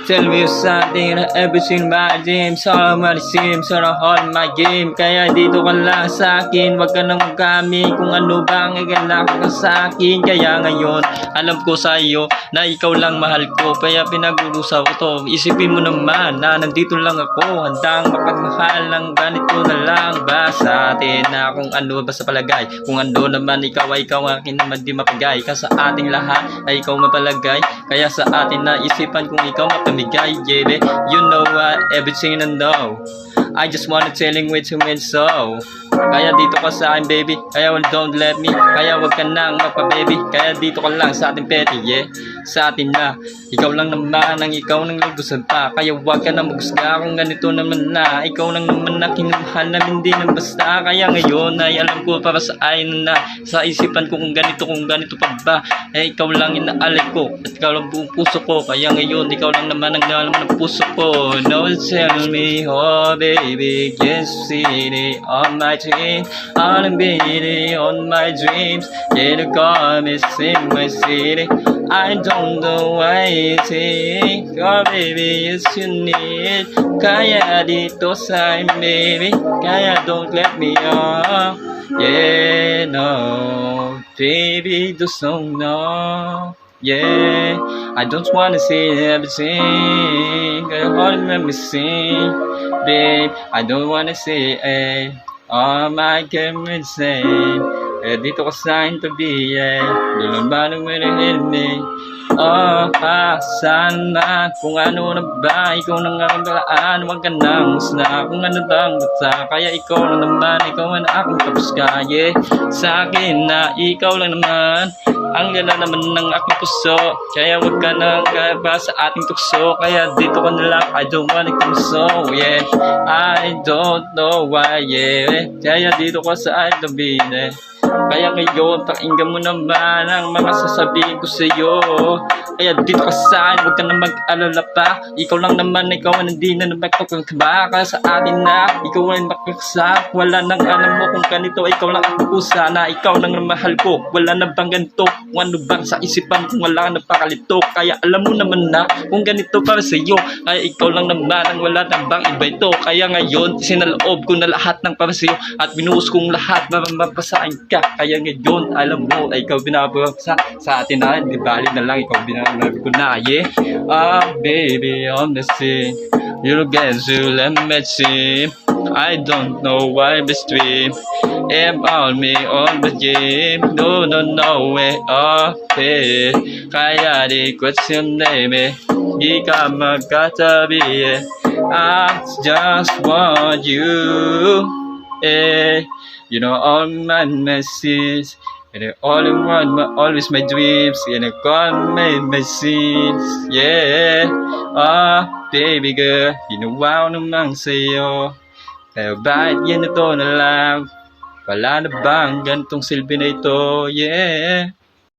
Tell me something na everything my dreams. All my dreams are all my game. Kaya dito ka lang sa akin, wag ka nang magkami kung ano ba ang igalak ka sa akin. Kaya ngayon, alam ko sa iyo na ikaw lang mahal ko. Kaya pinagurusa ko to. Isipin mo naman na nandito lang ako, handang mapagmahal ng ganito na lang ba sa atin na kung ano ba sa palagay. Kung ano naman ikaw ay ikaw, akin naman di mapagay. Ka sa ating lahat ay ikaw mapalagay. Kaya sa atin na isipan kung ikaw mapamigay, yeah. You know what, everything I know. I just wanna telling with you and so. Kaya dito ka sa akin, baby. Kaya don't let me. Kaya wag ka nang magpa-baby. Kaya dito ka lang sa ating petty, yeah. Sa atin na. Ikaw lang naman ang ikaw nang lubusan pa. Kaya wag ka nang magusga kung ganito naman na. Ikaw lang naman na kinuhan namin din ang basta. Kaya ngayon ay alam ko para sa akin na. Sa isipan ko kung ganito pa ba. Eh ikaw lang inaalay ko. At ikaw lang buong puso ko. Kaya ngayon ikaw lang naman ang nalaman ng puso ko. No, tell me, oh baby, yes, city on my dream, all the beauty on my dreams. Yeah, the calm is in my city. I don't know why it's it. Oh baby, yes you need. Kaya dito sa akin, baby. Kaya don't let me off. Yeah, no, baby, just don't know. Yeah, I don't wanna see everything. I wanna let me sing, babe. I don't wanna see it. Oh my God, insane. Eh, dito ka sa akin tabi, yeah. Doon ba nang me? Oh, sana kung ano na ba, ikaw nang aking balaan. Huwag ka nang musna kung ano bang bata. Kaya ikaw lang naman, ikaw ang aking tapos kaya. Sa akin na ikaw lang naman ang gala naman ng aking puso. Kaya wag ka nang kaba sa ating tukso. Kaya dito ka na lang, I don't wanna come so, yeah. I don't know why, yeah. Kaya dito ka sa ating tabi, yeah. Kaya ngayon, pakinggan mo naman ang mga sasabihin ko sa'yo. Kaya dito ka sa akin, huwag ka na mag-alala pa. Ikaw lang naman, ikaw ang hindi na nagpagkakaba. Kaya sa atin na, ikaw ang magkakasa. Wala nang alam mo kung ganito, ikaw lang ang pusa na ikaw lang ang mahal ko. Wala na bang ganito, kung ano bang sa isipan kung wala na pakalito. Kaya alam mo naman na, kung ganito para sa'yo. Kaya ikaw lang naman ang wala na bang iba ito. Kaya ngayon, sinaloob ko na lahat ng para sa'yo. At binuhos kong lahat na mapasain ka. Kaya ngayon, alam mo, ay ikaw binabagsa sa atin na, di bali na lang, ikaw binabagsa ko na, yeah. Ah, baby, on the scene, you get to let me see. I don't know why the stream about me on the game. No, way, okay. Kaya di question name, di ka magkatabi, yeah. I just want you, yeah. You know all my messages, and all in one, always my dreams, and I call my messages, yeah. Ah, baby girl, ginawa ko naman sa'yo. Kaya bakit yan ito na lang? Wala na bang ganitong silbi na ito, yeah.